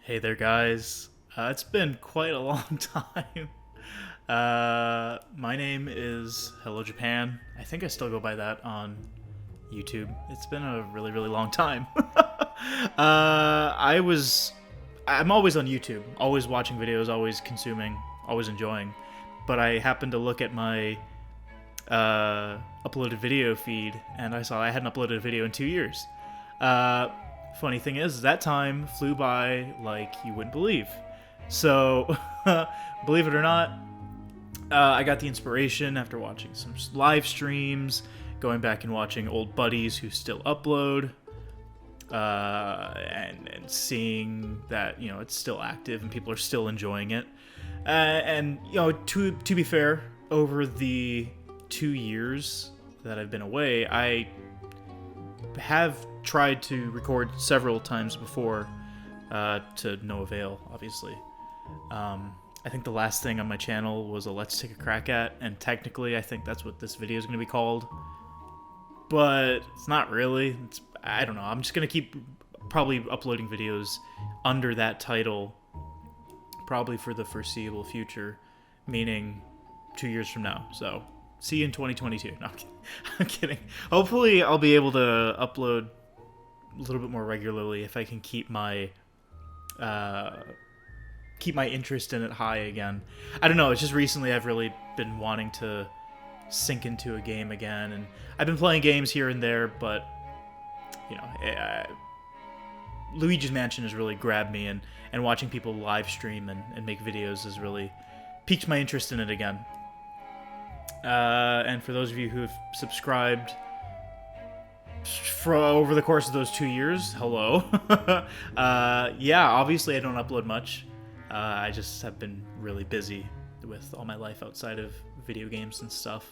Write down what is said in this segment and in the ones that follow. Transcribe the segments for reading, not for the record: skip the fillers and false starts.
Hey there, guys. It's been quite a long time. My name is Hello Japan. I think I still go by that on YouTube. It's been a really, really long time. I was. I'm always on YouTube, always watching videos, always consuming, always enjoying. But I happened to look at my uploaded video feed, and I saw I hadn't uploaded a video in 2 years. Uh, Funny thing is, that time flew by like you wouldn't believe. So, believe it or not, I got the inspiration after watching some live streams, going back and watching old buddies who still upload, and seeing that it's still active and people are still enjoying it. And to be fair, over the 2 years that I've been away, I have tried to record several times before, to no avail, obviously. I think the last thing on my channel was a Let's Take a Crack At, and technically I think that's what this video is going to be called. But it's not really. I don't know. I'm just going to keep probably uploading videos under that title probably for the foreseeable future, meaning 2 years from now. So, see you in 2022. No, I'm kidding. I'm kidding. Hopefully I'll be able to upload a little bit more regularly if I can keep my interest in it high again. I don't know, it's just recently I've really been wanting to sink into a game again, and I've been playing games here and there, but Luigi's Mansion has really grabbed me, and watching people live stream and make videos has really piqued my interest in it again. And for those of you who have subscribed over the course of those 2 years, hello. Yeah, obviously I don't upload much. I just have been really busy with all my life outside of video games and stuff.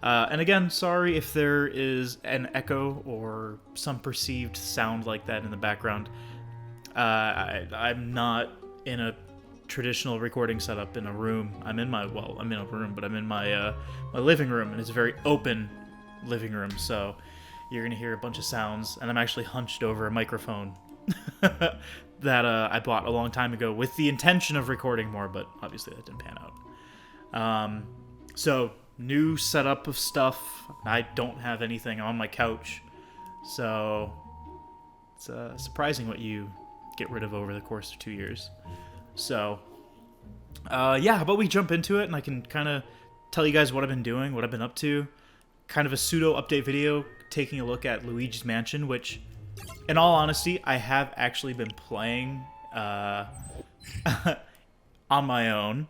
And again, sorry if there is an echo or some perceived sound like that in the background. I'm not in a traditional recording setup in a room. I'm in a room, but I'm in my living room, and it's a very open living room, so you're gonna hear a bunch of sounds, and I'm actually hunched over a microphone that I bought a long time ago with the intention of recording more, but obviously that didn't pan out. So, new setup of stuff. I don't have anything. I'm on my couch, so it's surprising what you get rid of over the course of 2 years. So, yeah, how about we jump into it, and I can kind of tell you guys what I've been doing, what I've been up to. Kind of a pseudo-update video taking a look at Luigi's Mansion, which, in all honesty, I have actually been playing on my own.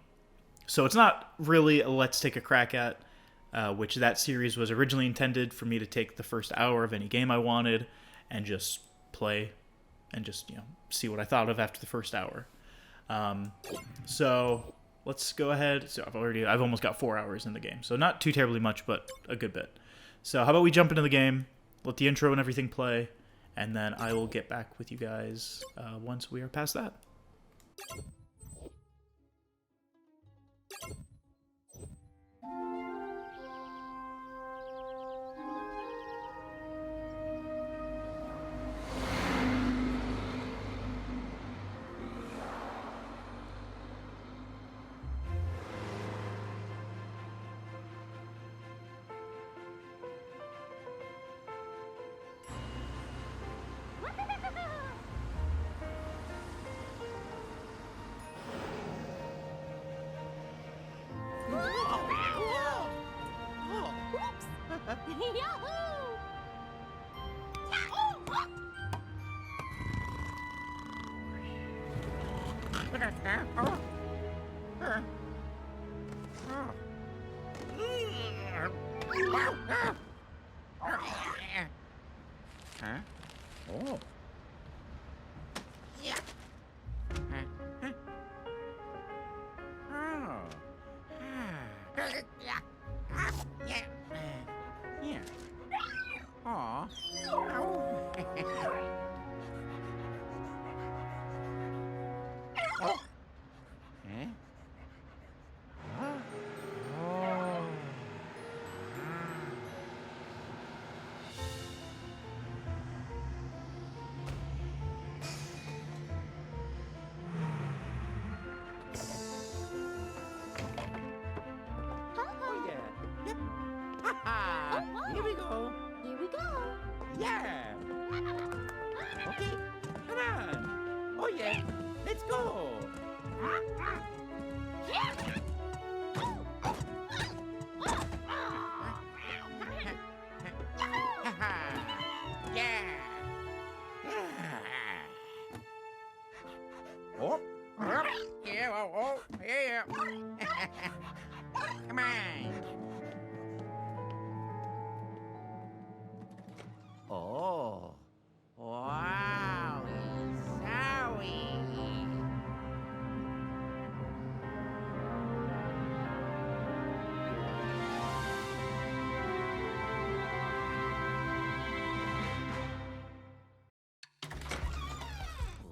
So it's not really a Let's Take a Crack At, which that series was originally intended for me to take the first hour of any game I wanted and just play and just, see what I thought of after the first hour. So let's go ahead. So I've almost got 4 hours in the game. So not too terribly much, but a good bit. So how about we jump into the game, let the intro and everything play, and then I will get back with you guys once we are past that. yeah. Let's go. Yeah. Oh, yeah, oh, yeah. Come on. Oh, wow, sorry.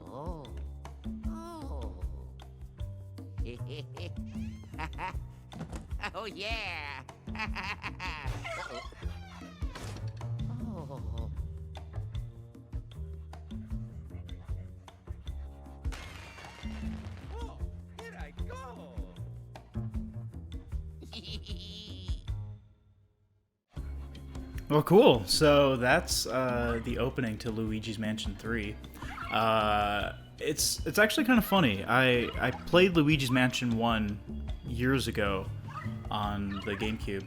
Oh, oh. Oh, yeah. Oh. Oh, here I go. Well, cool. So that's the opening to Luigi's Mansion 3. It's actually kind of funny. I played Luigi's Mansion 1 years ago on the GameCube,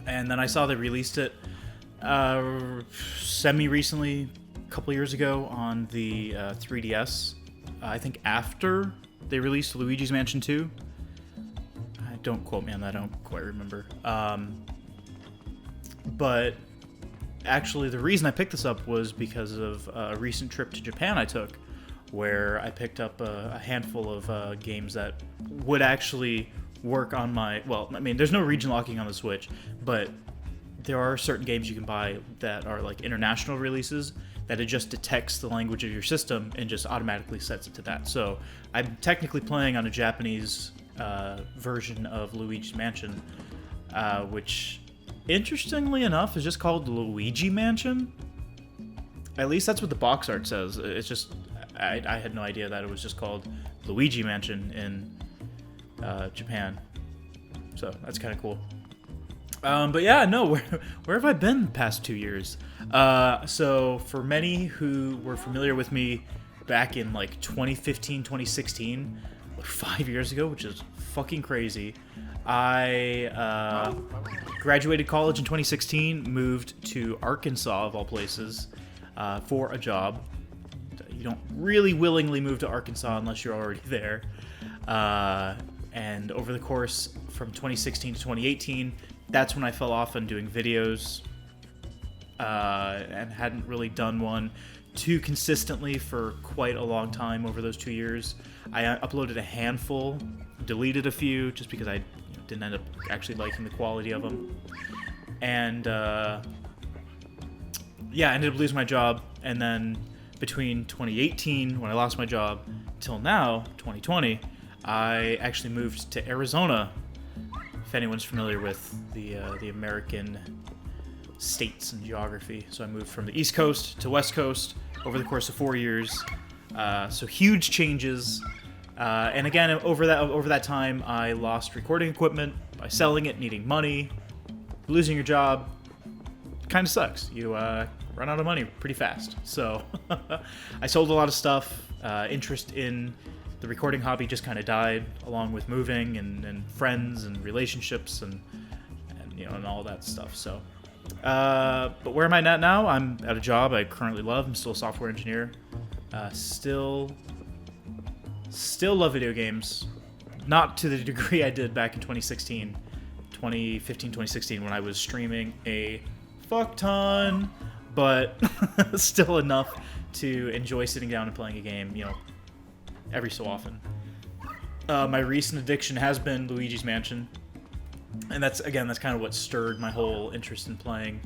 and then I saw they released it semi-recently, a couple years ago, on the 3DS. I think after they released Luigi's Mansion 2. Don't quote me on that, I don't quite remember. But actually, the reason I picked this up was because of a recent trip to Japan I took, where I picked up a handful of games that would actually work on my... Well, I mean, there's no region locking on the Switch, but there are certain games you can buy that are like international releases that it just detects the language of your system and just automatically sets it to that. So I'm technically playing on a Japanese version of Luigi's Mansion, which, interestingly enough, is just called Luigi Mansion. At least that's what the box art says. It's just... I had no idea that it was just called Luigi Mansion in Japan. So that's kind of cool. But yeah, no, where have I been the past 2 years? So for many who were familiar with me back in like 2015, 2016, like 5 years ago, which is fucking crazy, I graduated college in 2016, moved to Arkansas, of all places, for a job. You don't really willingly move to Arkansas unless you're already there. And over the course from 2016 to 2018, that's when I fell off on doing videos, and hadn't really done one too consistently for quite a long time over those 2 years. I uploaded a handful, deleted a few, just because I didn't end up actually liking the quality of them. And yeah, I ended up losing my job, and then between 2018, when I lost my job, till now, 2020, I actually moved to Arizona. If anyone's familiar with the American states and geography. So I moved from the East Coast to West Coast over the course of 4 years. So huge changes. And again, over that time, I lost recording equipment by selling it, needing money. Losing your job kind of sucks. You run out of money pretty fast. So I sold a lot of stuff. Interest in the recording hobby just kind of died, along with moving and friends and relationships and all that stuff. So, but where am I at now? I'm at a job I currently love. I'm still a software engineer. Still love video games. Not to the degree I did back in 2015, 2016, when I was streaming a fuck ton, but still enough to enjoy sitting down and playing a game, every so often. My recent addiction has been Luigi's Mansion, and that's kind of what stirred my whole interest in playing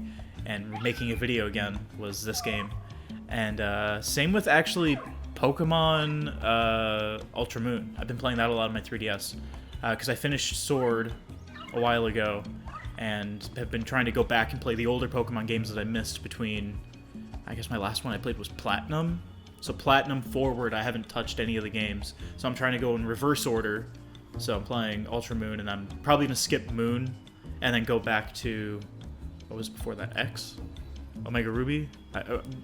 and making a video again, was this game. And same with actually Pokemon Ultra Moon. I've been playing that a lot on my 3DS because I finished Sword a while ago and have been trying to go back and play the older Pokemon games that I missed between... I guess my last one I played was Platinum. So Platinum forward, I haven't touched any of the games. So I'm trying to go in reverse order. So I'm playing Ultra Moon, and I'm probably going to skip Moon and then go back to... What was before that? X? Omega Ruby,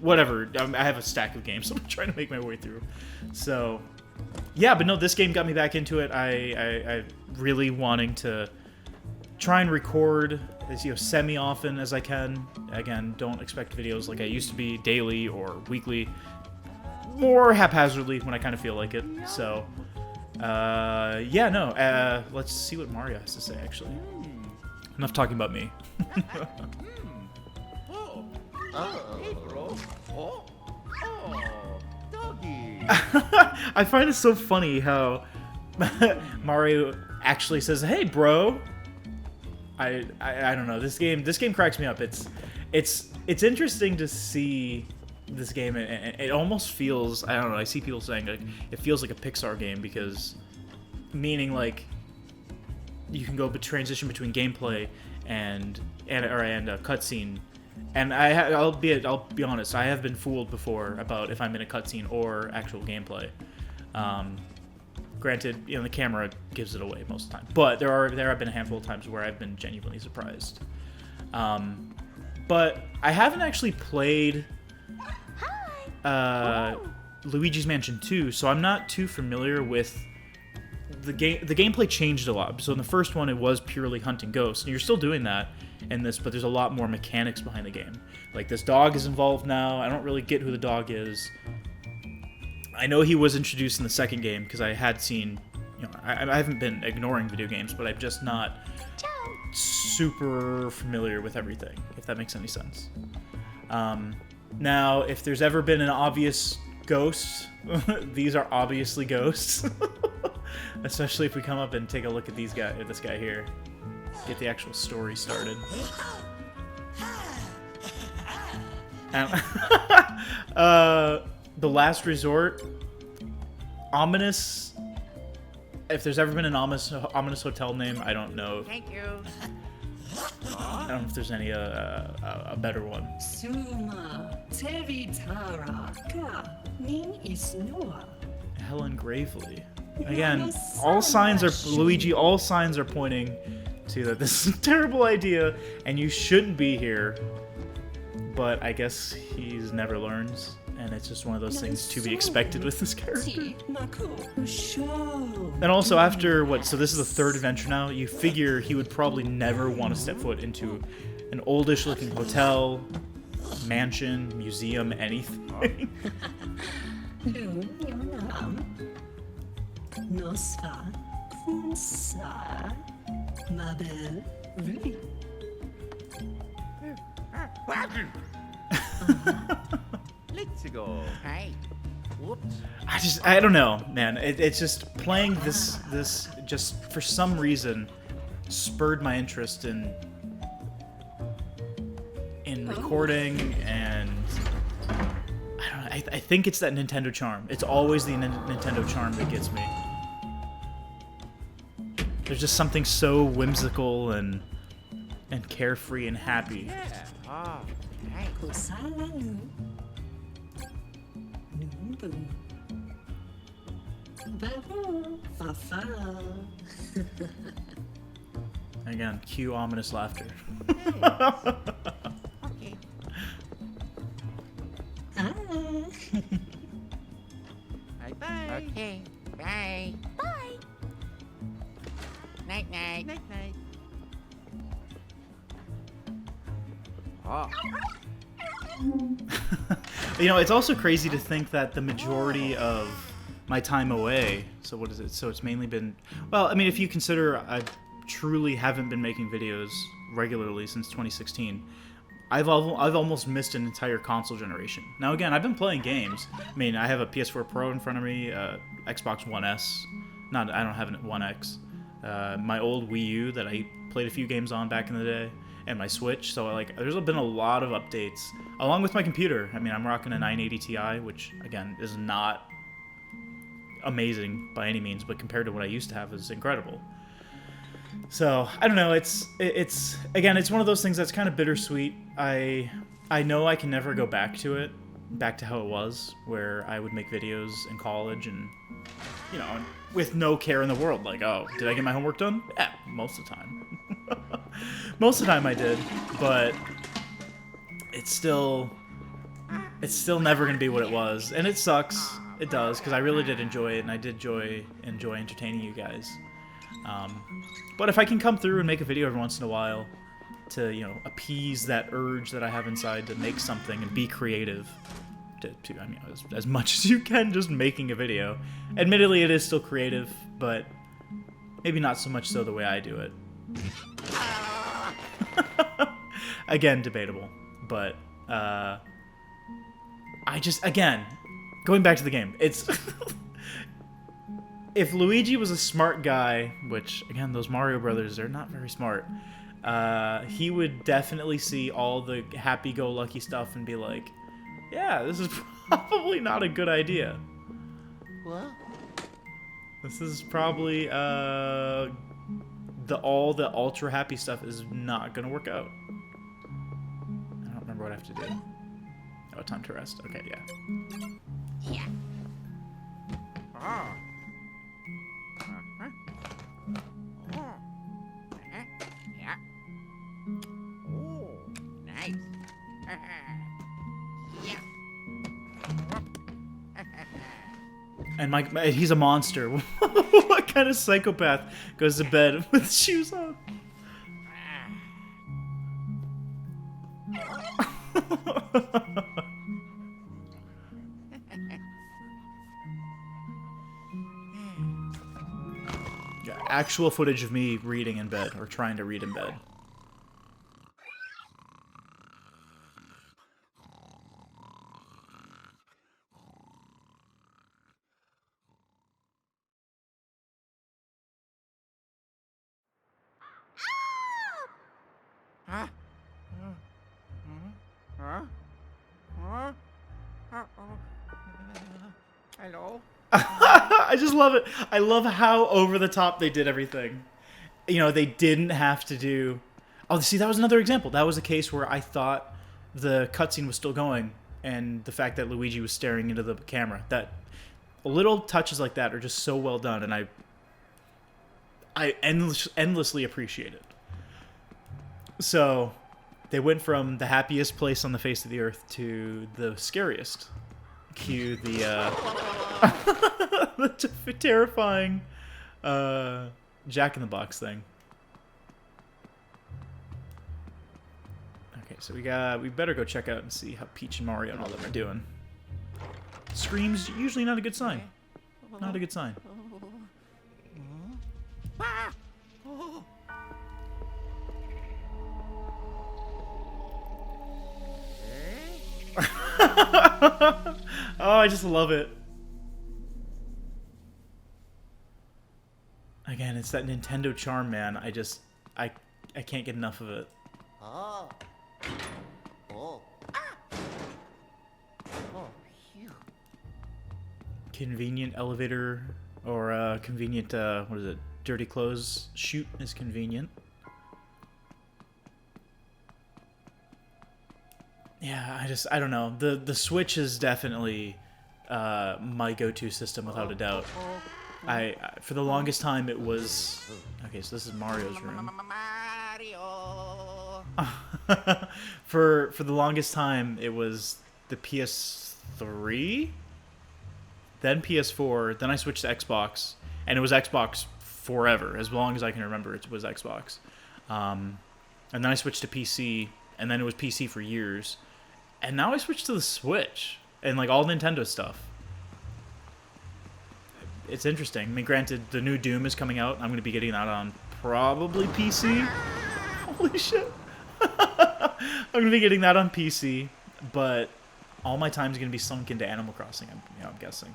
whatever. I have a stack of games, so I'm trying to make my way through. So, yeah, but no, this game got me back into it. I really wanting to try and record as semi often as I can. Again, don't expect videos like I used to be daily or weekly, more haphazardly when I kind of feel like it. So, yeah, no. Let's see what Mario has to say. Actually, enough talking about me. Hey, bro. Oh, doggy. I find it so funny how Mario actually says, "Hey, bro." I don't know. This game cracks me up. It's interesting to see this game, and it almost feels, I don't know. I see people saying like it feels like a Pixar game because, meaning like you can transition between gameplay and a cutscene. And I'll be honest, I have been fooled before about if I'm in a cutscene or actual gameplay. Granted, the camera gives it away most of the time, but there have been a handful of times where I've been genuinely surprised. But I haven't actually played Luigi's Mansion 2, so I'm not too familiar with the game. The gameplay changed a lot. So in the first one, it was purely hunting ghosts, and you're still doing that in this, but there's a lot more mechanics behind the game. Like this dog is involved now. I don't really get who the dog is. I know he was introduced in the second game because I had seen, I haven't been ignoring video games, but I'm just not super familiar with everything, if that makes any sense. Now, if there's ever been an obvious ghost, these are obviously ghosts. Especially if we come up and take a look at this guy here. Get the actual story started. And, The Last Resort, ominous. If there's ever been an ominous hotel name, I don't know. Thank you. I don't know if there's any a better one. Suma, Tevitara, Ka, Nin Isnoa. Helen Gravely. Again, all signs are Luigi. All signs are pointing to that this is a terrible idea, and you shouldn't be here. But I guess he's never learns, and it's just one of those things to be expected with this character. And also, after what? So this is the third adventure now. You figure he would probably never want to step foot into an oldish-looking hotel, mansion, museum, anything. Nosfa, Kunsa, Mabel, Ruby. Let's go. Hey. Whoops. I don't know, man. It's just playing this just for some reason spurred my interest in recording, and I don't know. I think it's that Nintendo charm. It's always the Nintendo charm that gets me. There's just something so whimsical and carefree and happy. Yeah. Oh, hey. Kusalalu. Numbu. Babu. Fafa. Again, cue ominous laughter. Okay. Bye-bye. Okay. Bye. Bye. Night-night. Night-night. Oh. It's also crazy to think that the majority of my time away, so what is it? So it's mainly been, well, I mean, if you consider I truly haven't been making videos regularly since 2016, I've almost missed an entire console generation. Now again, I've been playing games. I mean, I have a PS4 Pro in front of me, Xbox One S. I don't have a One X. My old Wii U that I played a few games on back in the day, and my Switch. So there's been a lot of updates, along with my computer. I mean, I'm rocking a 980 Ti, which again is not amazing by any means, but compared to what I used to have, is incredible. So I don't know. It's again, it's one of those things that's kind of bittersweet. I know I can never go back to how it was, where I would make videos in college and with no care in the world. Like, oh, did I get my homework done? Yeah, most of the time. Most of the time I did, but it's still never gonna be what it was, and it sucks. It does, because I really did enjoy it, and I did enjoy entertaining you guys. But if I can come through and make a video every once in a while to, you know, appease that urge that I have inside to make something and be creative, I mean, as much as you can, just making a video. Admittedly, it is still creative, but maybe not so much so the way I do it. Again, debatable, but I just, again, going back to the game, it's if Luigi was a smart guy, which, again, those Mario brothers are not very smart, he would definitely see all the happy-go-lucky stuff and be like, yeah, this is probably not a good idea. What? This is probably, all the ultra-happy stuff is not gonna work out. I don't remember what I have to do. Oh, time to rest. Okay, yeah. Yeah. Oh. Uh-huh. Oh. Uh-huh. Yeah. Oh, nice. Yeah. And he's a monster. What kind of psychopath goes to bed with shoes on? Yeah, actual footage of me reading in bed, or trying to read in bed. Huh? Huh? Huh? Uh-oh. Hello? I just love it. I love how over the top they did everything. You know, they didn't have to do... Oh, see, that was another example. That was a case where I thought the cutscene was still going, and the fact that Luigi was staring into the camera. That little touches like that are just so well done, and I endlessly appreciate it. So, they went from the happiest place on the face of the earth to the scariest. Cue the, the terrifying, Jack-in-the-Box thing. Okay, so we better go check out and see how Peach and Mario and all them are doing. Scream's usually not a good sign. Not a good sign. Ah! Oh. Oh, I just love it. Again, it's that Nintendo charm, man. I can't get enough of it. Oh. Oh. Ah. Oh, phew. Convenient elevator, or convenient, what is it? Dirty clothes chute is convenient. Yeah, I don't know. The Switch is definitely my go-to system without a doubt. For the longest time it was... Okay, so this is Mario's room. Mario. For the longest time it was the PS3, then PS4, then I switched to Xbox, and it was Xbox forever, as long as I can remember. It was Xbox, and then I switched to PC, and then it was PC for years. And now I switched to the Switch and like all Nintendo stuff. It's interesting. I mean, granted, the new Doom is coming out. I'm going to be getting that on probably PC. Holy shit. I'm going to be getting that on PC, but all my time is going to be sunk into Animal Crossing, I'm guessing.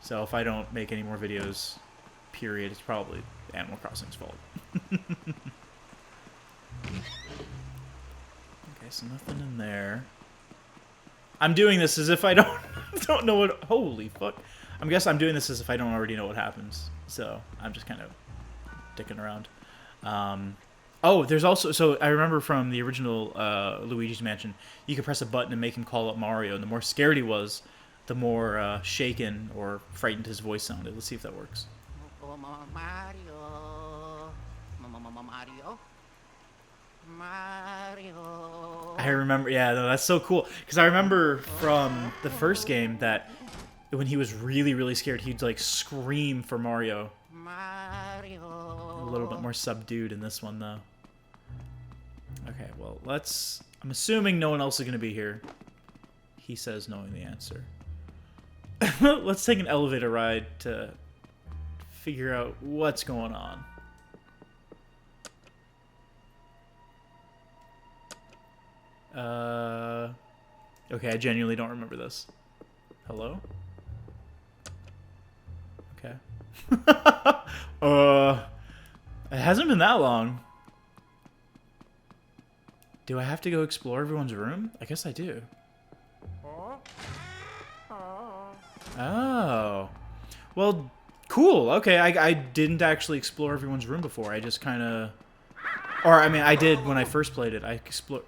So if I don't make any more videos, period, it's probably Animal Crossing's fault. Okay, so nothing in there. I'm doing this as if I don't know what... Holy fuck. I guess I'm doing this as if I don't already know what happens. So I'm just kind of dicking around. Oh, there's also... So I remember from the original Luigi's Mansion, you could press a button and make him call up Mario. And the more scared he was, the more shaken or frightened his voice sounded. Let's see if that works. Mario. Mario. Mario. I remember, yeah, no, that's so cool. Because I remember from the first game that when he was really, really scared, he'd like scream for Mario. Mario. A little bit more subdued in this one, though. Okay, well, let's... I'm assuming no one else is going to be here. He says knowing the answer. Let's take an elevator ride to figure out what's going on. Okay, I genuinely don't remember this. Hello? Okay. It hasn't been that long. Do I have to go explore everyone's room? I guess I do. Oh. Well, cool. Okay, I didn't actually explore everyone's room before. I just kind of... Or, I mean, I did when I first played it. I explored...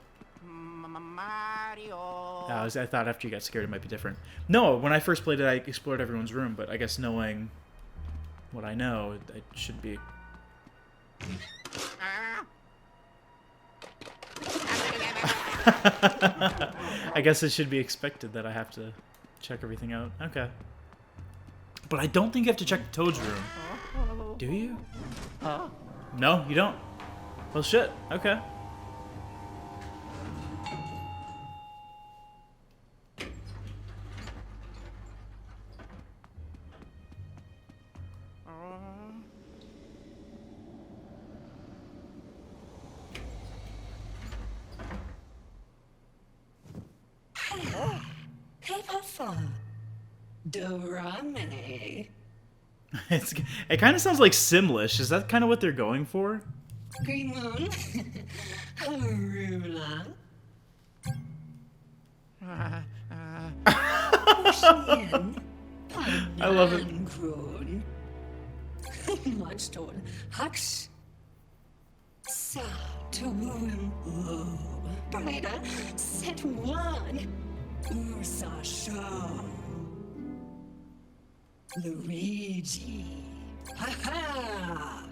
Mario. I thought after you got scared it might be different. No, when I first played it, I explored everyone's room, but I guess knowing what I know, it should be... I guess it should be expected that I have to check everything out. Okay. But I don't think you have to check the Toad's room. Do you? No, you don't. Well, shit. Okay. Paper Dorame. It kind of sounds like Simlish. Is that kind of what they're going for? Green Moon. Arula. Ocean. I love it. Grown. Monstone. Hux. Sa to wound. Brighter. Set one. Ursa show. Luigi. Ha ha.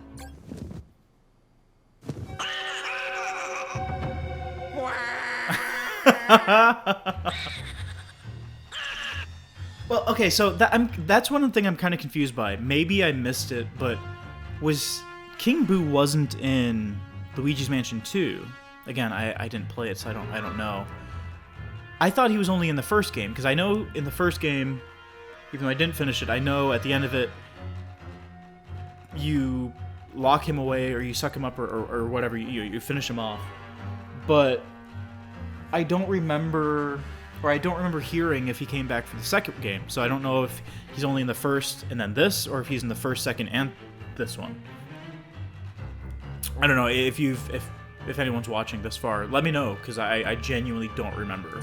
Well, okay, so that's one thing I'm kind of confused by. Maybe I missed it, but was King Boo wasn't in Luigi's Mansion 2? Again, I didn't play it, so I don't know. I thought he was only in the first game, because I know in the first game, even though I didn't finish it, I know at the end of it, you lock him away or you suck him up or whatever, you finish him off. But I don't remember hearing if he came back for the second game. So I don't know if he's only in the first and then this, or if he's in the first, second, and this one. I don't know if anyone's watching this far. Let me know, because I genuinely don't remember.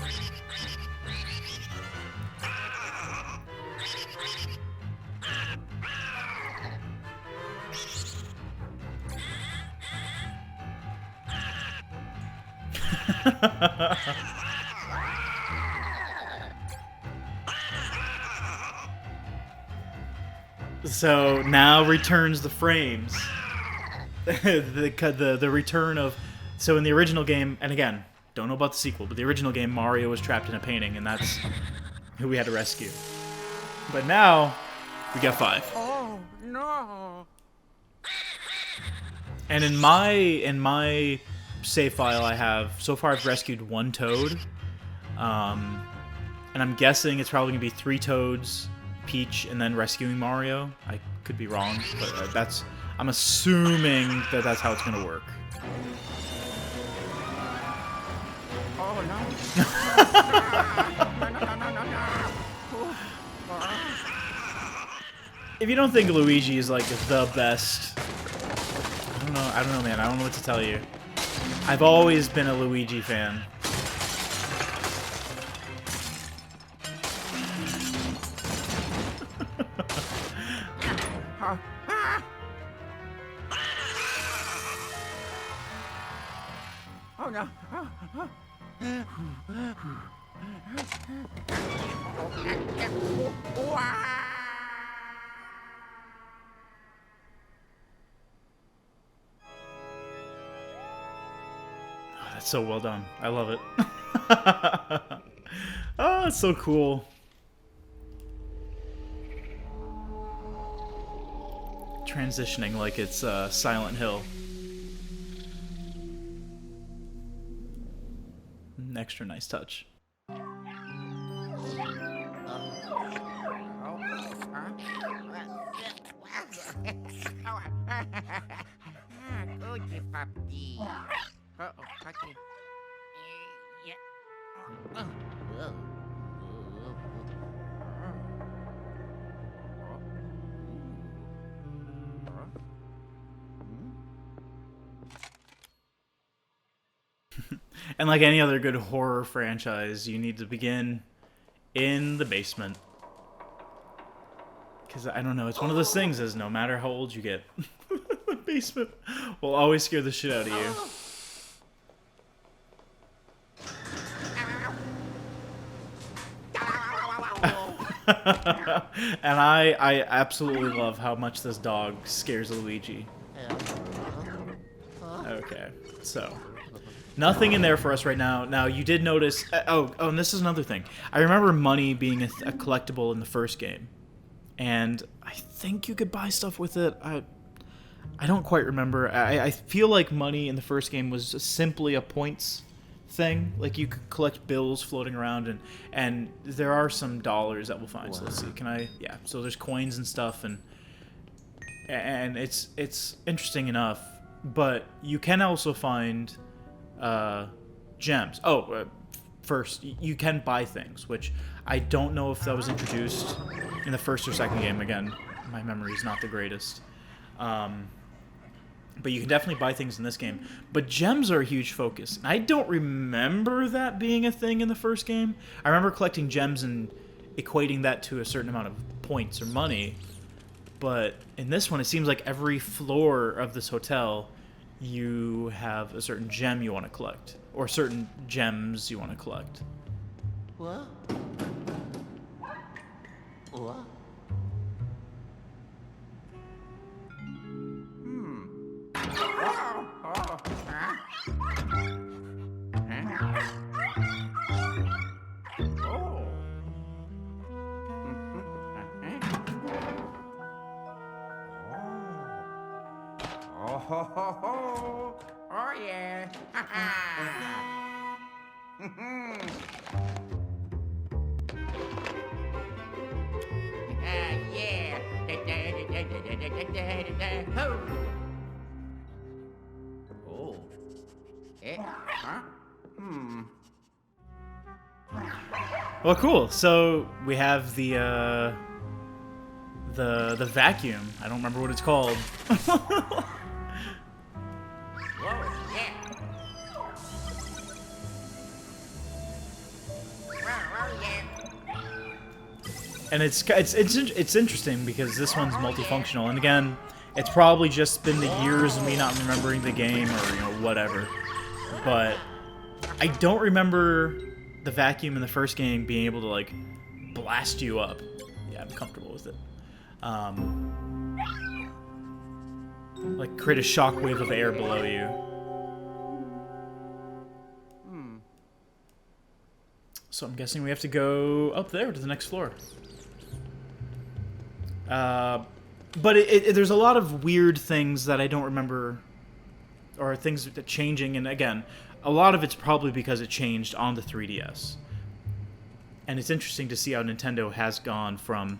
So now returns the frames. the return of... So in the original game, and again, don't know about the sequel, but the original game, Mario was trapped in a painting, and that's who we had to rescue. But now, we got 5. Oh, no. And in my save file I have, so far I've rescued 1 Toad. And I'm guessing it's probably going to be 3 Toads, Peach, and then rescuing Mario. I could be wrong, but I'm assuming that that's how it's going to work. Oh, no. No. If you don't think Luigi is like the best, I don't know, man. I don't know what to tell you. I've always been a Luigi fan. Oh, no. It's so well done. I love it. Oh, it's so cool. Transitioning like it's Silent Hill. An extra nice touch. Goodie puppy. Uh-oh, puppy. Yeah. And like any other good horror franchise, you need to begin in the basement. Because, I don't know, it's one of those things is no matter how old you get, the basement will always scare the shit out of you. And I absolutely love how much this dog scares Luigi. Okay, so nothing in there for us right now. Now, you did notice... oh, and this is another thing. I remember money being a collectible in the first game. And I think you could buy stuff with it. I don't quite remember. I feel like money in the first game was simply a points thing. Like, you could collect bills floating around, and there are some dollars that we'll find. So let's see. Can I... Yeah, so there's coins and stuff, and it's interesting enough. But you can also find... gems. First, you can buy things, which I don't know if that was introduced in the first or second game. Again, my memory is not the greatest. But you can definitely buy things in this game. But gems are a huge focus. I don't remember that being a thing in the first game. I remember collecting gems and equating that to a certain amount of points or money. But in this one, it seems like every floor of this hotel... you have a certain gem you want to collect, or certain gems you want to collect. What? What? Ho ho ho! Oh yeah! Ha ha! Yeah! Ho! Oh. Huh? Well, cool. So we have the vacuum. I don't remember what it's called. And it's interesting because this one's multifunctional, and again, it's probably just been the years of me not remembering the game or whatever. But I don't remember the vacuum in the first game being able to like blast you up. Yeah, I'm comfortable with it. Like create a shockwave of air below you. So I'm guessing we have to go up there to the next floor. But there's a lot of weird things that I don't remember, or things that changing, and again, a lot of it's probably because it changed on the 3DS. And it's interesting to see how Nintendo has gone from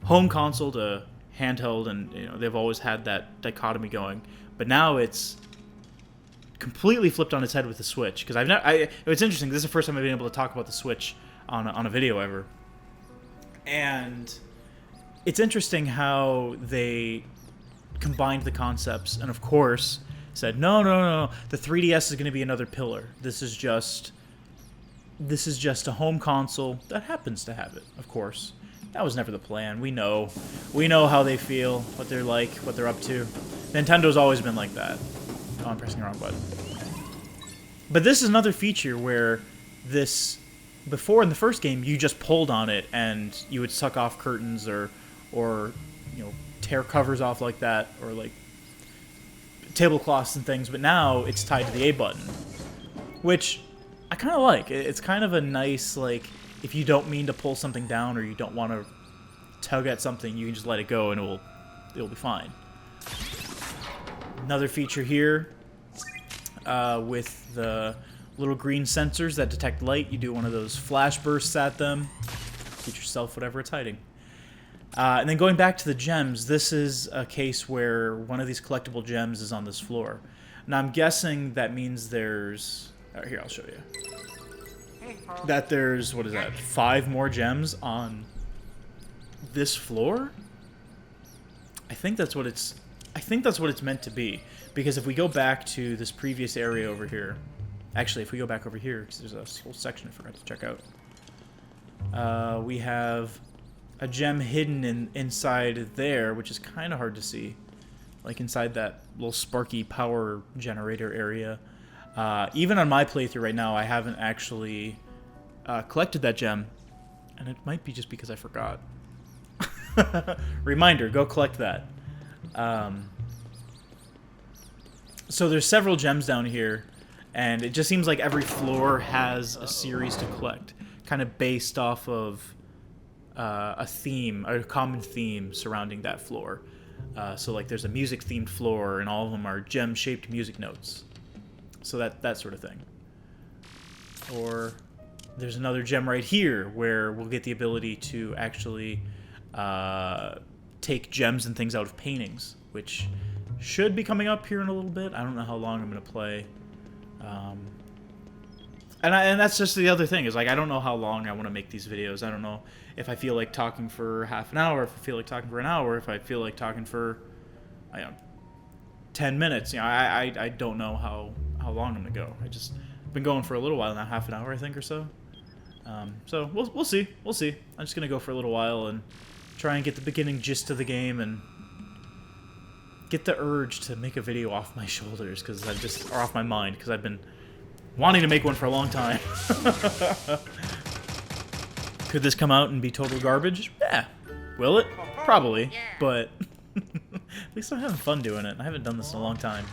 home console to handheld, and they've always had that dichotomy going. But now it's completely flipped on its head with the Switch. Because it's interesting. This is the first time I've been able to talk about the Switch on a video ever, and it's interesting how they combined the concepts, and of course said, no, the 3DS is going to be another pillar. This is just a home console that happens to have it. Of course, that was never the plan. We know how they feel, what they're like, what they're up to. Nintendo's always been like that. Oh, I'm pressing the wrong button. But this is another feature where before in the first game, you just pulled on it and you would suck off curtains or tear covers off like that, or like tablecloths and things, but now it's tied to the A button. which I kind of like. It's kind of a nice, like, if you don't mean to pull something down or you don't want to tug at something, you can just let it go and it'll be fine. Another feature here with the little green sensors that detect light. You do one of those flash bursts at them, get yourself whatever it's hiding. And then going back to the gems, this is a case where one of these collectible gems is on this floor. Now I'm guessing that means there's... here, I'll show you. That there's, what is that, 5 more gems on this floor? I think that's what it's meant to be. Because if we go back to this previous area over here... Actually, if we go back over here, because there's a whole section I forgot to check out. We have a gem hidden inside there, which is kind of hard to see. Like inside that little sparky power generator area. Even on my playthrough right now, I haven't actually collected that gem. And it might be just because I forgot. Reminder, go collect that. So there's several gems down here. And it just seems like every floor has a series to collect. Kind of based off of a theme, a common theme surrounding that floor. So like there's a music-themed floor, and all of them are gem-shaped music notes. So that sort of thing. Or there's another gem right here where we'll get the ability to actually take gems and things out of paintings, which should be coming up here in a little bit. I don't know how long I'm going to play. And that's just the other thing, is like I don't know how long I want to make these videos. I don't know if I feel like talking for half an hour, if I feel like talking for an hour, if I feel like talking for 10 minutes. You know, I don't know how long I'm gonna go. I've been going for a little while now, half an hour I think or so. So we'll see. I'm just gonna go for a little while and try and get the beginning gist of the game and get the urge to make a video off my shoulders, or off my mind, because I've been wanting to make one for a long time. Could this come out and be total garbage? Yeah. Will it? Probably. But at least I'm having fun doing it. I haven't done this in a long time.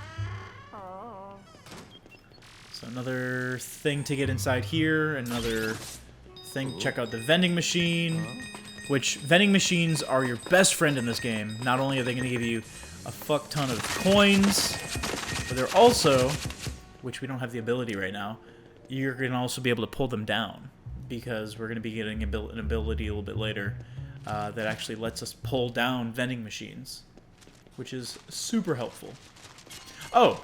So another thing to get inside here. Another thing. Check out the vending machine. Which, vending machines are your best friend in this game. Not only are they going to give you a fuck ton of coins, but they're also, which we don't have the ability right now, you're going to also be able to pull them down, because we're going to be getting an ability a little bit later that actually lets us pull down vending machines, which is super helpful. Oh,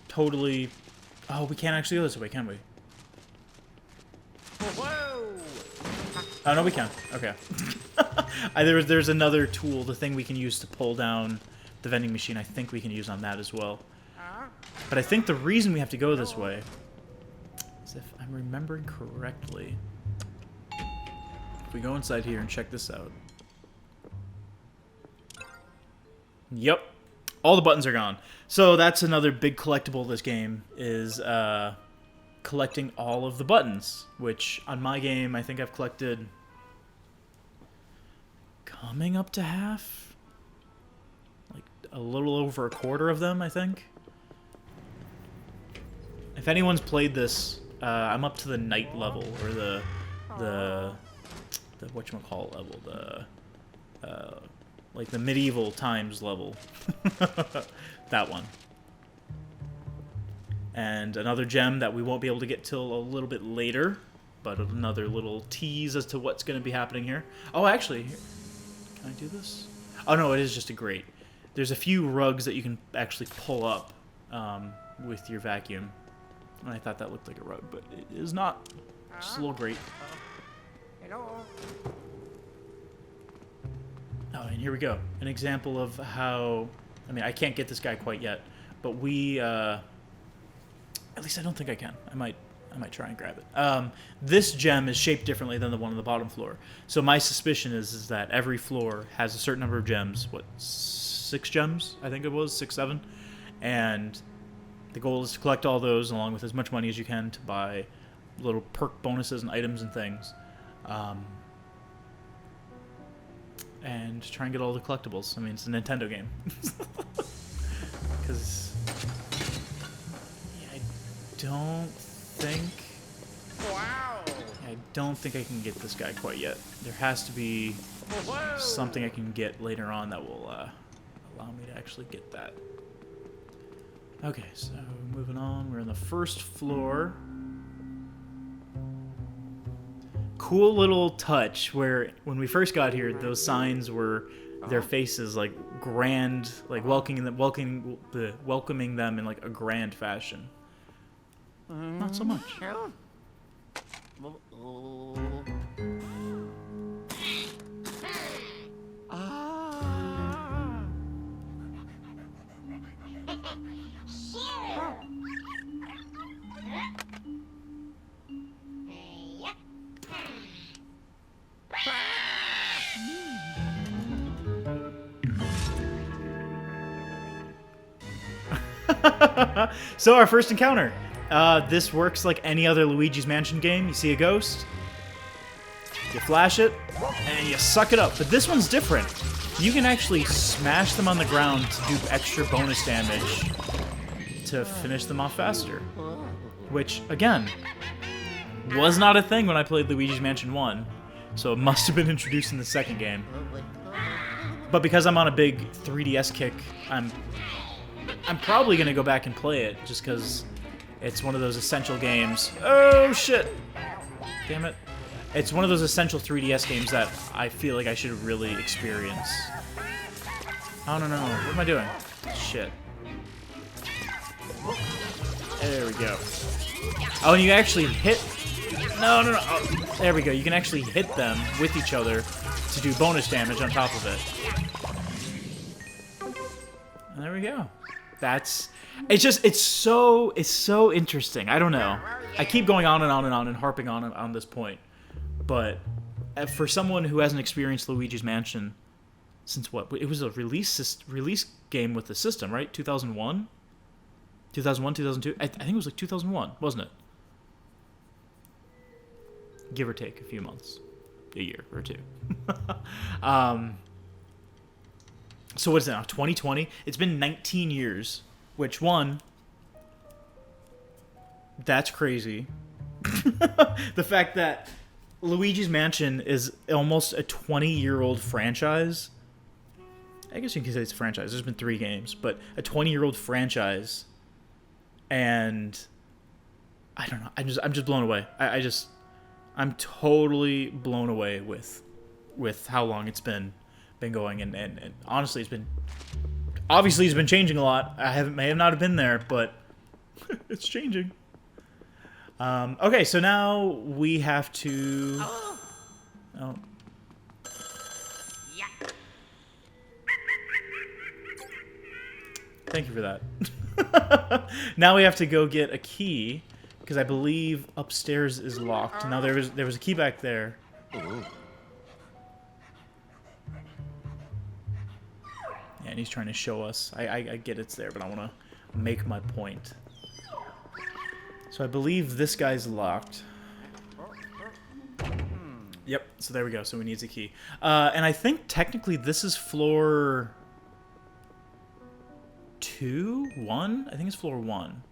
totally. Oh, we can't actually go this way, can we? Whoa! Oh, no, we can. Okay. There's another tool, the thing we can use to pull down the vending machine. I think we can use on that as well. But I think the reason we have to go this way is, if I'm remembering correctly, if we go inside here and check this out. Yep. All the buttons are gone. So that's another big collectible of this game, is collecting all of the buttons, which on my game I think I've collected coming up to half, like a little over a quarter of them, I think. If anyone's played this, I'm up to the night level, or the whatchamacallit level, like the medieval times level. That one. And another gem that we won't be able to get till a little bit later, but another little tease as to what's going to be happening here. Oh, actually, here. Can I do this? Oh no, it is just a grate. There's a few rugs that you can actually pull up with your vacuum. And I thought that looked like a rug, but it is not. Just a little grate. Hello. Oh, and here we go. An example of how... I mean, I can't get this guy quite yet, but we... at least I don't think I can. I might try and grab it. This gem is shaped differently than the one on the bottom floor. So my suspicion is that every floor has a certain number of gems. What, 6 gems? I think it was 6, 7. And the goal is to collect all those along with as much money as you can to buy little perk bonuses and items and things. And try and get all the collectibles. I mean, it's a Nintendo game. Because... I don't think... Wow. I don't think I can get this guy quite yet. There has to be something I can get later on that will allow me to actually get that. Okay, so moving on. We're on the first floor. Cool little touch where when we first got here, those signs were their faces like grand, like welcoming them in like a grand fashion. Not so much. So our first encounter. This works like any other Luigi's Mansion game. You see a ghost, you flash it, and you suck it up. But this one's different. You can actually smash them on the ground to do extra bonus damage to finish them off faster. Which, again, was not a thing when I played Luigi's Mansion 1. So it must have been introduced in the second game. But because I'm on a big 3DS kick, I'm probably going to go back and play it, just because it's one of those essential games. Oh, shit! Damn it. It's one of those essential 3DS games that I feel like I should really experience. Oh, no, no, no. What am I doing? Shit. There we go. Oh, and you actually hit... No, no, no. Oh, there we go. You can actually hit them with each other to do bonus damage on top of it. And there we go. That's... It's so interesting. I don't know. I keep going on and on and on and harping on this point. But for someone who hasn't experienced Luigi's Mansion since what? It was a release game with the system, right? 2001? 2001, 2002? I think it was like 2001, wasn't it? Give or take a few months. A year or two. So what is it now? 2020? It's been 19 years. Which, one, that's crazy. The fact that Luigi's Mansion is almost a 20-year-old franchise. I guess you can say it's a franchise. There's been 3 games, but a 20-year-old franchise. And I don't know. I'm just blown away. I'm totally blown away with how long it's been going, and honestly, it's been changing a lot. May have not have been there, but it's changing. Okay, so now we have to. Oh. Yeah. Thank you for that. Now we have to go get a key, because I believe upstairs is locked. Now there was a key back there. Ooh. Yeah, and he's trying to show us. I get it's there, but I want to make my point. So I believe this guy's locked. Yep, so there we go. So we need a key. And I think technically this is floor 2? 1? I think it's floor 1.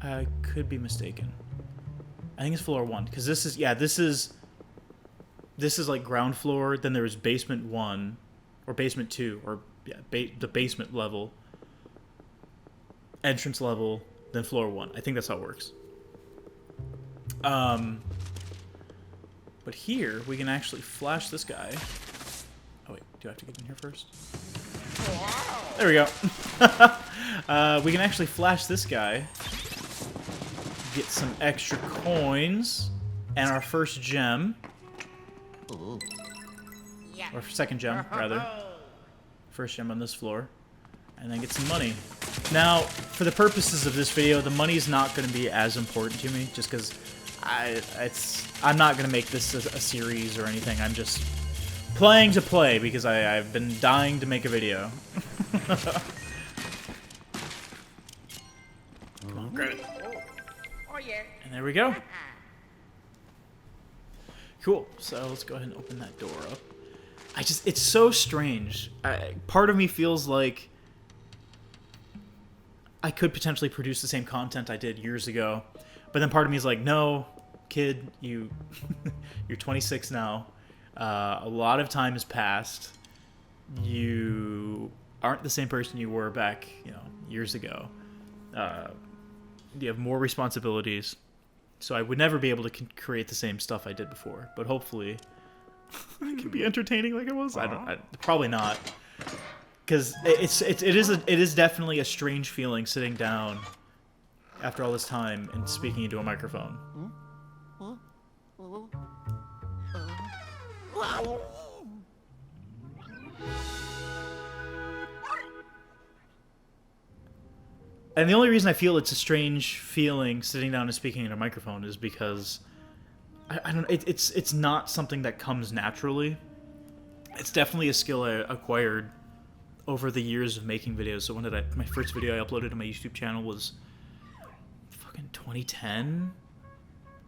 I could be mistaken. I think it's floor 1, because this is like ground floor, then there was basement 1, or basement 2, or yeah, the basement level, entrance level, then floor 1. I think that's how it works. But here, we can actually flash this guy. Oh wait, do I have to get in here first? There we go. We can actually flash this guy, get some extra coins, and our first gem. Ooh. Yeah. Or second gem, rather. First gem on this floor. And then get some money. Now, for the purposes of this video, the money is not going to be as important to me, just because I'm not going to make this a series or anything. I'm just playing to play, because I've been dying to make a video. Come on, grab it. Oh yeah. And there we go. Cool. So let's go ahead and open that door up. It's so strange. Part of me feels like I could potentially produce the same content I did years ago. But then part of me is like, no, kid, you're 26 now. A lot of time has passed. You aren't the same person you were back, years ago. You have more responsibilities. So I would never be able to create the same stuff I did before. But hopefully I can be entertaining like I was. Probably not. Because it is definitely a strange feeling sitting down after all this time and speaking into a microphone. And the only reason I feel it's a strange feeling sitting down and speaking into a microphone is because I don't. It's not something that comes naturally. It's definitely a skill I acquired over the years of making videos. So my first video I uploaded to my YouTube channel was fucking 2010,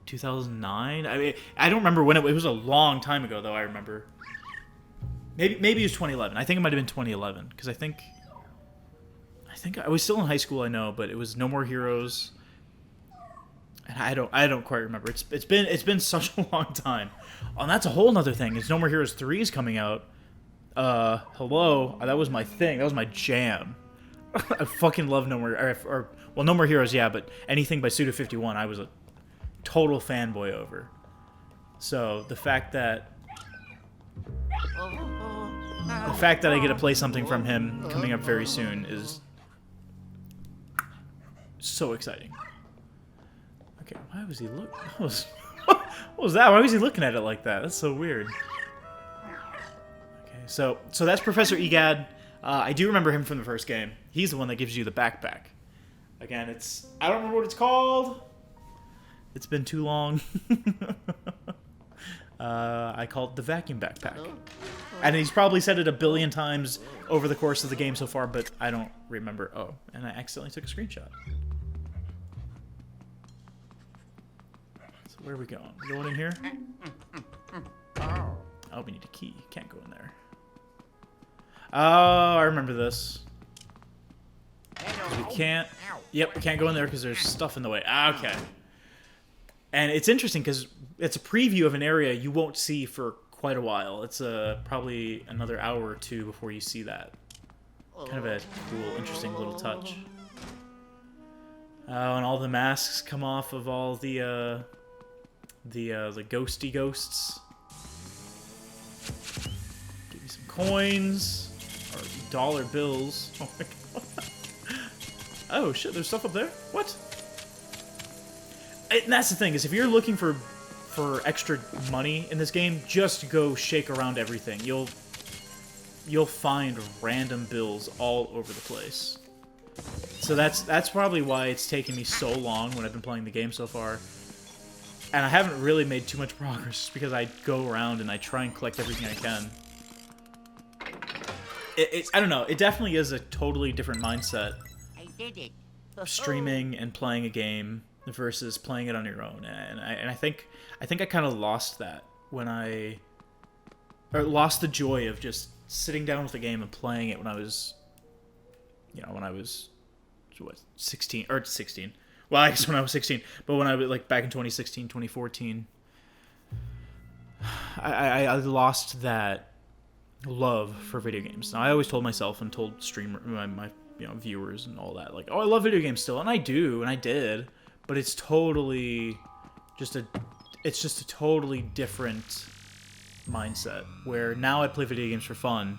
2009. I mean, I don't remember when it was a long time ago though. I remember. Maybe it was 2011. I think it might have been 2011 because I think I was still in high school. I know, but it was No More Heroes. And I don't quite remember. It's been such a long time. Oh, and that's a whole other thing. It's No More Heroes 3 is coming out. Hello. That was my thing. That was my jam. I fucking love No More No More Heroes, yeah, but anything by Suda51 I was a total fanboy over. So the fact that I get to play something from him coming up very soon is so exciting. Okay, why was he looking? What was that? Why was he looking at it like that? That's so weird. Okay, so that's Professor Egad. I do remember him from the first game. He's the one that gives you the backpack. Again, I don't remember what it's called. It's been too long. I call it the vacuum backpack. And he's probably said it a billion times over the course of the game so far, but I don't remember. Oh, and I accidentally took a screenshot. So where are we going? We going in here? Oh, we need a key. Can't go in there. Oh, I remember this. We can't... Yep, we can't go in there because there's stuff in the way. Okay. And it's interesting because it's a preview of an area you won't see for quite a while. It's probably another hour or two before you see that. Kind of a cool, interesting little touch. Oh, and all the masks come off of all the ghosty ghosts. Give me some coins. Or dollar bills. Oh my god. Oh shit, there's stuff up there? What? And that's the thing, is if you're looking for extra money in this game, just go shake around everything. You'll find random bills all over the place. So that's probably why it's taken me so long when I've been playing the game so far. And I haven't really made too much progress just because I go around and I try and collect everything I can. I don't know, it definitely is a totally different mindset. I did it. Streaming and playing a game versus playing it on your own, and I think I kind of lost that when lost the joy of just sitting down with a game and playing it when I was, what, 16 or 16. Well, I guess when I was 16, but when I was like back in 2016, 2014, I lost that love for video games. Now I always told myself and told my viewers and all that, like, oh, I love video games still, and I do, and I did, but it's totally just a totally different mindset where now I play video games for fun,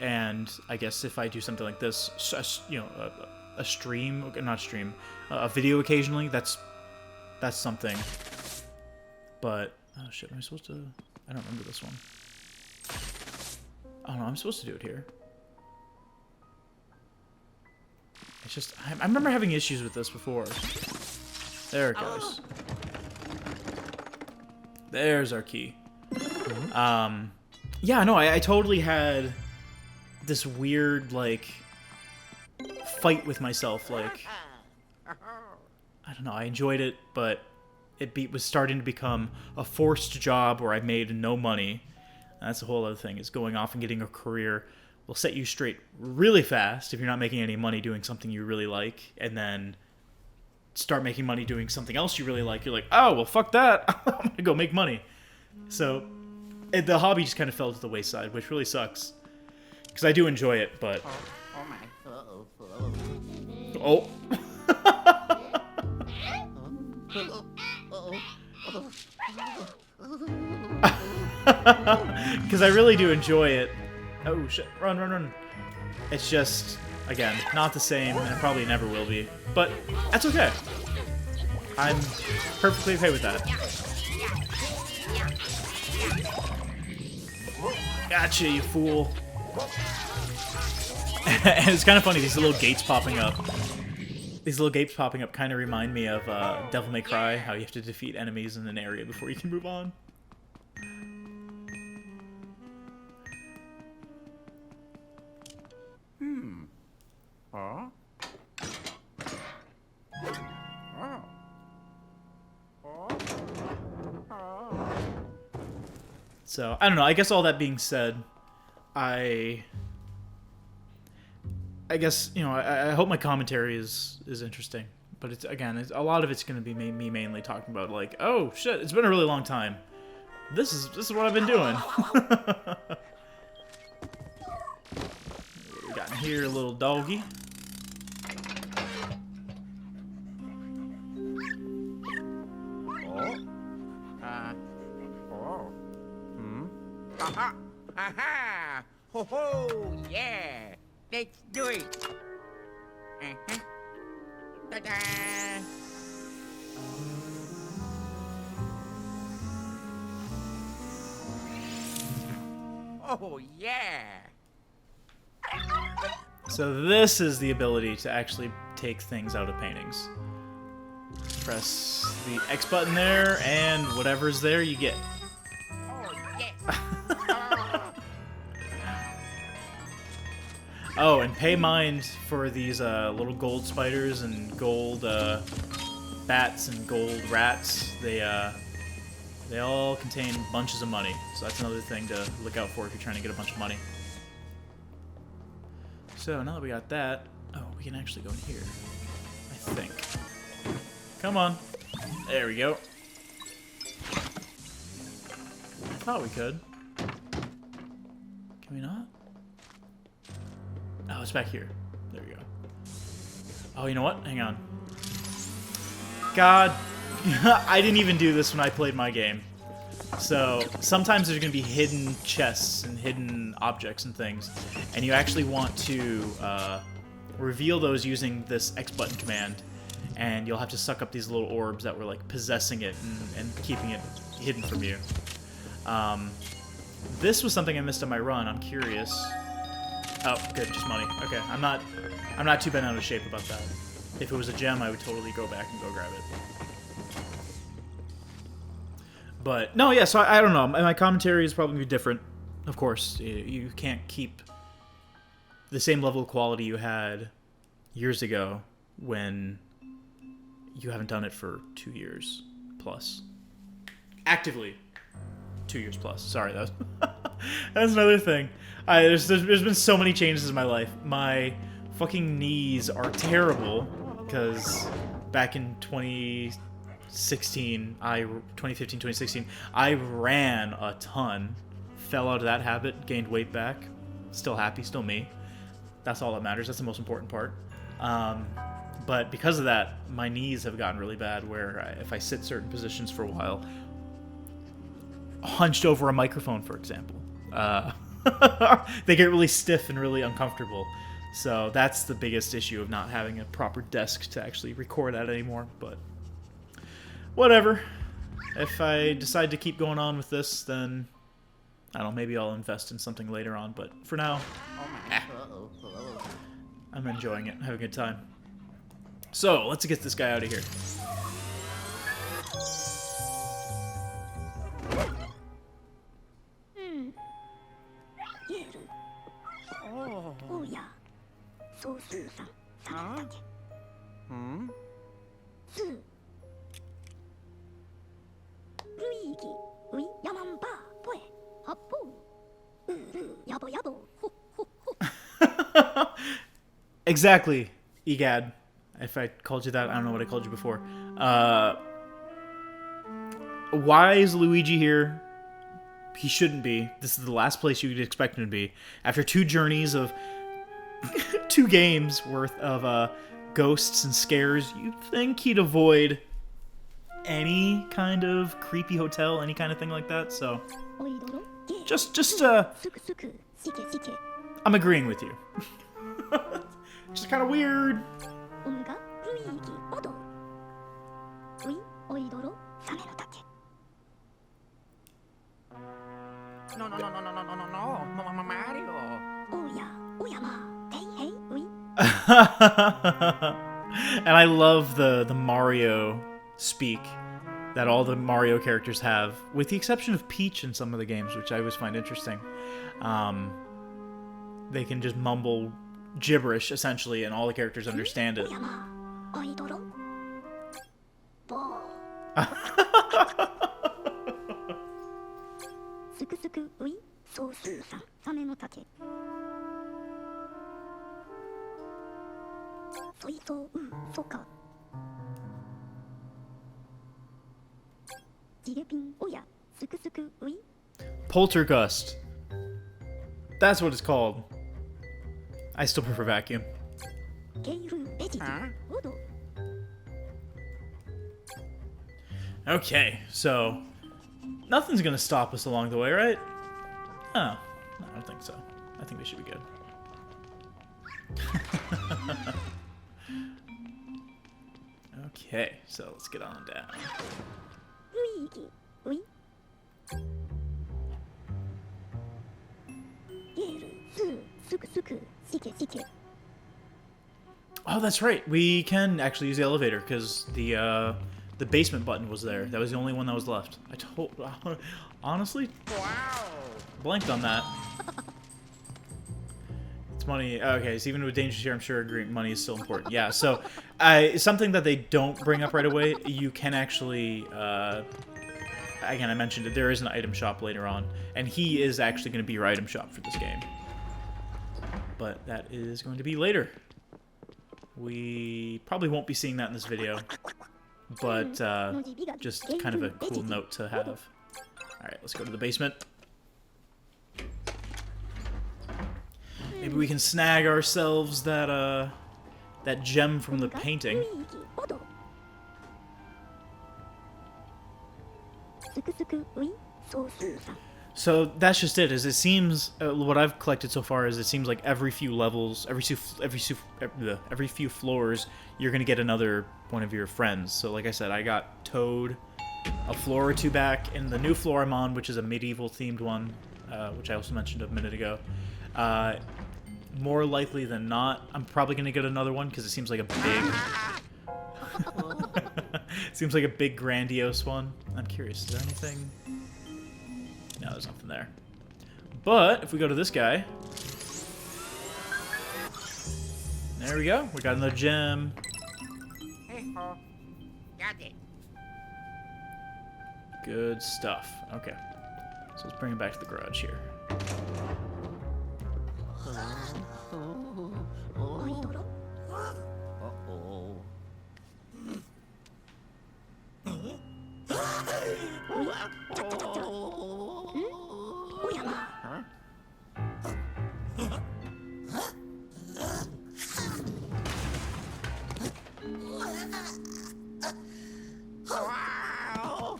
and I guess if I do something like this, a stream, not stream, a video occasionally, that's something. But oh shit, am I supposed to? I don't remember this one. Oh no, I'm supposed to do it here. It's just, I remember having issues with this before. There it goes. There's our key. Yeah, no, I totally had this weird, like, fight with myself. Like, I don't know, I enjoyed it, but it was starting to become a forced job where I made no money. And that's a whole other thing, is going off and getting a career will set you straight really fast if you're not making any money doing something you really like, and then start making money doing something else you really like. You're like, oh, well, fuck that. I'm going to go make money. So the hobby just kind of fell to the wayside, which really sucks. Because I do enjoy it, but... Oh my. Oh. Because I really do enjoy it. Oh, shit. Run, run, run. It's just, again, not the same, and it probably never will be. But that's okay. I'm perfectly okay with that. Gotcha, you fool. And it's kind of funny, these little gates popping up. These little gates popping up kind of remind me of Devil May Cry, how you have to defeat enemies in an area before you can move on. Huh? So, I don't know, I guess all that being said, I guess, you know, I hope my commentary is interesting. But it's, again, a lot of it's going to be me mainly talking about, like, oh, shit, it's been a really long time. This is what I've been doing. What we got in here, a little doggy. Aha! Aha! Ho ho! Yeah! Let's do it! Uh-huh. Ta-da! Oh yeah! So this is the ability to actually take things out of paintings. Press the X button there, and whatever's there, you get. Oh yes! Oh, and pay mind for these little gold spiders and gold bats and gold rats. They all contain bunches of money, so that's another thing to look out for if you're trying to get a bunch of money. So now that we got that, oh, we can actually go in here, I think. Come on. There we go. I thought we could. Can we not? Oh, it's back here. There we go. Oh, you know what? Hang on. God, I didn't even do this when I played my game. So, sometimes there's going to be hidden chests and hidden objects and things, and you actually want to reveal those using this X button command, and you'll have to suck up these little orbs that were like possessing it and keeping it hidden from you. This was something I missed on my run. I'm curious. Oh, good, just money. Okay, I'm not too bent out of shape about that. If it was a gem, I would totally go back and go grab it. But, no, yeah, so I don't know. My commentary is probably different. Of course, you can't keep the same level of quality you had years ago when you haven't done it for 2 years plus. Actively 2 years plus. Sorry, that was that's another thing. There's been so many changes in my life. My fucking knees are terrible because back in 2015, 2016, I ran a ton, fell out of that habit, gained weight back, still happy, still me. That's all that matters. That's the most important part. But because of that, my knees have gotten really bad where if I sit certain positions for a while, hunched over a microphone, for example, they get really stiff and really uncomfortable. So that's the biggest issue of not having a proper desk to actually record at anymore. But whatever. If I decide to keep going on with this, then I don't know, maybe I'll invest in something later on. But for now, I'm enjoying it, having a good time. So let's get this guy out of here. Oh yeah. So Susan. Huh? Hmm? Luigi. Oui, Yamamba. Poe. Hoppo. Yabo yabo. Ho ho ho. Exactly, Egad. If I called you that, I don't know what I called you before. Why is Luigi here? He shouldn't be. This is the last place you would expect him to be. After 2 journeys of 2 games worth of ghosts and scares, you'd think he'd avoid any kind of creepy hotel, any kind of thing like that. So, おいどろげ just すくすくしけしけ I'm agreeing with you. Just kind of weird. おむがルイーギおどういおいどろサメの竹 No, no, no, no, no, no, no, no, no. Mario. おやおやまていへいうい And I love the Mario speak that all the Mario characters have, with the exception of Peach in some of the games, which I always find interesting. They can just mumble gibberish, essentially, and all the characters understand お it. やまおいどろぼうすくすくういそうすうさんサメの竹そいそうそかジレピンおやすくすくうい Poltergust. That's what it's called. I still prefer vacuum. ケイルエジおど Okay, so nothing's gonna stop us along the way, right? Oh, no, I don't think so. I think we should be good. Okay, so let's get on down. ルイーギういゲールスーすくすくしけしけ Oh, that's right. We can actually use the elevator because the basement button was there. That was the only one that was left. Honestly, Wow. blanked on that. It's money. Okay, so even with dangers here, I'm sure money is still important. Yeah, so something that they don't bring up right away, you can actually, again, I mentioned it, there is an item shop later on, and he is actually going to be your item shop for this game. But that is going to be later. We probably won't be seeing that in this video, but just kind of a cool note to have. Alright, let's go to the basement. Maybe we can snag ourselves that that gem from the painting. すくすくういそうすうさん So that's just it. Is it seems what I've collected so far is it seems like every few levels, every few floors, you're gonna get another one of your friends. So like I said, I got Toad a floor or 2 back in the new floor I'm on, which is a medieval themed one, which I also mentioned a minute ago. More likely than not, I'm probably gonna get another one because it seems like a big, seems like a big grandiose one. I'm curious. Is there anything? No, there's nothing there. But if we go to this guy, there we go. We got another gem. Hey ho. Got it. Good stuff. Okay. So let's bring it back to the garage here. おいどろ Uh-oh. ちゃっちゃちゃちゃんおやま Huh? Wow.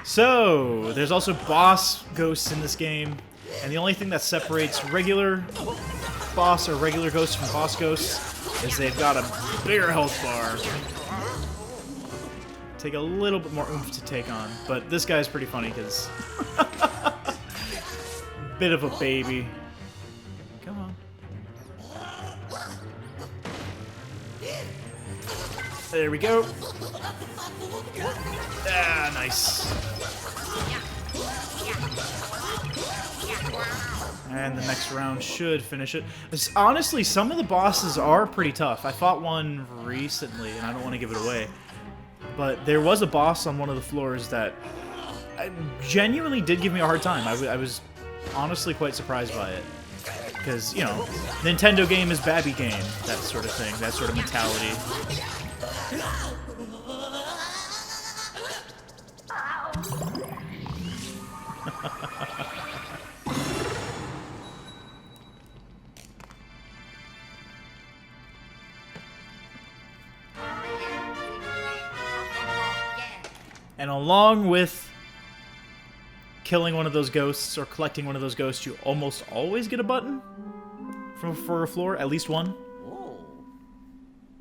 So, there's also boss ghosts in this game, and the only thing that separates regular boss or regular ghosts from boss ghosts is they've got a bigger health bar. Take a little bit more oomph to take on, but this guy's pretty funny because bit of a baby. Come on. There we go. Ah, nice. And the next round should finish it. Honestly, some of the bosses are pretty tough. I fought one recently, and I don't want to give it away. But there was a boss on one of the floors that genuinely did give me a hard time. I was honestly quite surprised by it. Because, you know, Nintendo game is Babby game, that sort of thing, that sort of mentality. And along with killing one of those ghosts or collecting one of those ghosts, you almost always get a button for a floor, at least one. Oh.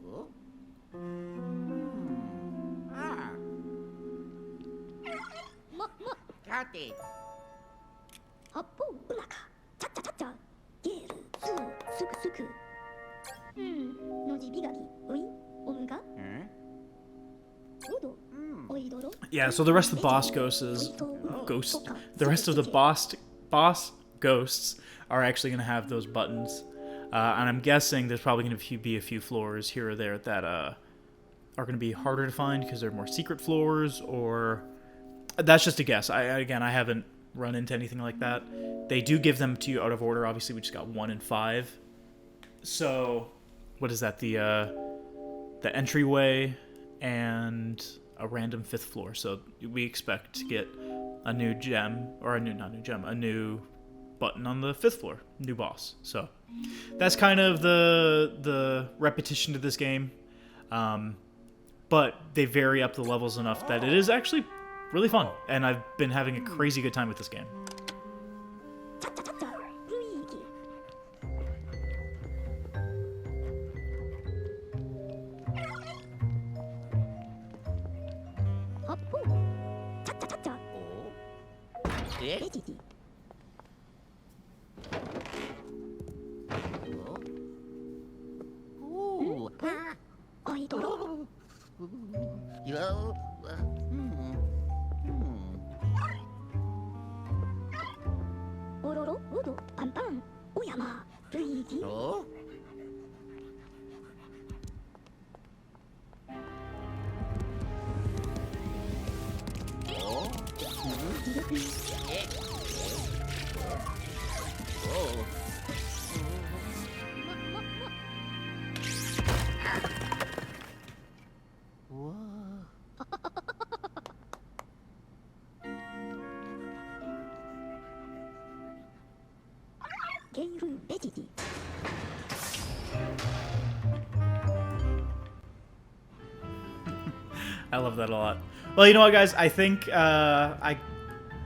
Oh. Ah. Got it. 八方うまかちゃっちゃちゃっちゃゲールスーすくすくのじびがきういおむが Huh? おどおいどろ Yeah, so the rest of the boss ghosts, the rest of the boss ghosts are actually going to have those buttons. And I'm guessing there's probably going to be a few floors here or there that are going to be harder to find because they're more secret floors, or that's just a guess. I haven't run into anything like that. They do give them to you out of order. Obviously, we just got 1 and 5. So, what is that? The entryway and a random 5th floor. So we expect to get a new gem, or a new button on the 5th floor, new boss. So that's kind of the repetition to this game. But they vary up the levels enough that it is actually really fun, and I've been having a crazy good time with this game. ちゃっちゃちゃっちゃルイージ八方ちゃっちゃちゃっちゃ Oh. レ Eh? ジジ Oh. Ooh. Ah. おいどろ Oh. Yo. Hmm. おろろうどパンパンおやまルイージ Oh. Oh. Eh. Oh. Whoa. ゲイルレジジ I love that a lot. Well, you know what, guys? I think I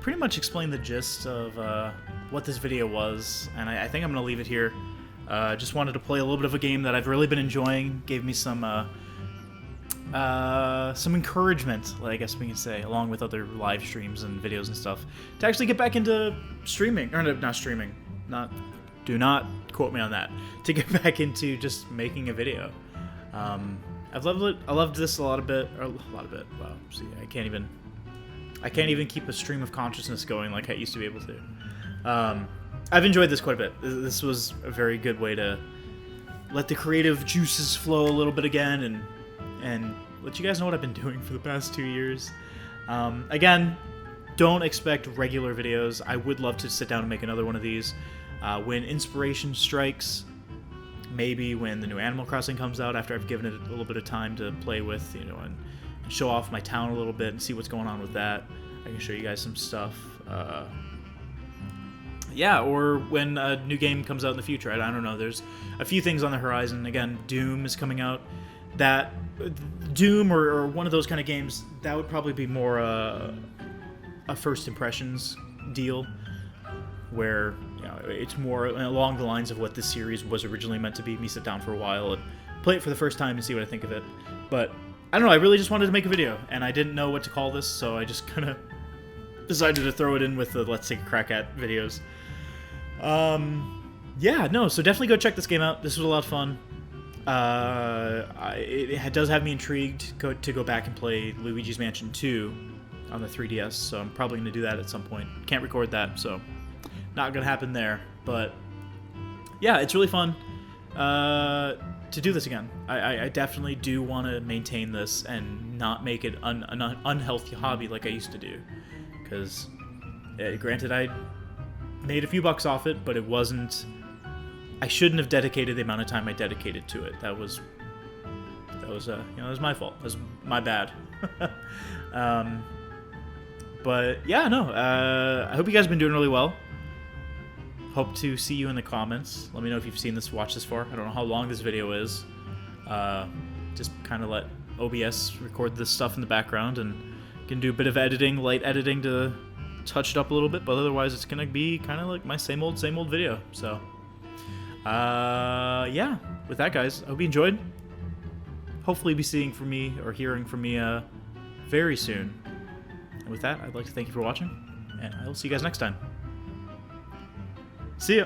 pretty much explained the gist of what this video was, and I think I'm going to leave it here. Just wanted to play a little bit of a game that I've really been enjoying. Gave me some encouragement, I guess we can say, along with other live streams and videos and stuff, to actually get back into streaming. Or not streaming. Do not quote me on that. To get back into just making a video. I've loved it. I loved this a lot of bit. Wow. See, I can't even keep a stream of consciousness going like I used to be able to. I've enjoyed this quite a bit. This was a very good way to let the creative juices flow a little bit again, and let you guys know what I've been doing for the past 2 years. Again, don't expect regular videos. I would love to sit down and make another one of these when inspiration strikes. Maybe when the new Animal Crossing comes out, after I've given it a little bit of time to play with, and show off my town a little bit and see what's going on with that. I can show you guys some stuff. Yeah, or when a new game comes out in the future. I don't know. There's a few things on the horizon. Again, Doom is coming out. That Doom or one of those kind of games, that would probably be more a first impressions deal, where it's more along the lines of what this series was originally meant to be. Me sit down for a while and play it for the first time and see what I think of it. But I don't know, I really just wanted to make a video, and I didn't know what to call this, so I just kind of decided to throw it in with the Let's Take a Crack At videos. Yeah, no, so definitely go check this game out. This was a lot of fun. It does have me intrigued to go back and play Luigi's Mansion 2 on the 3DS, so I'm probably going to do that at some point. Can't record that, so not going to happen there. But yeah, it's really fun to do this again. I definitely do want to maintain this and not make it an unhealthy hobby like I used to do. because granted I made a few bucks off it, but it wasn't. I shouldn't have dedicated the amount of time I dedicated to it. That was my fault. That was my bad. But yeah, no. I hope you guys have been doing really well. Hope to see you in the comments. Let me know if you've seen this, watched this far. I don't know how long this video is. Just kind of let OBS record this stuff in the background, and can do a bit of editing, light editing to touch it up a little bit. But otherwise, it's gonna be kind of like my same old video. So. Yeah, with that, guys, I hope you enjoyed. Hopefully be seeing from me or hearing from me very soon. And with that, I'd like to thank you for watching, and I will see you guys next time. See ya!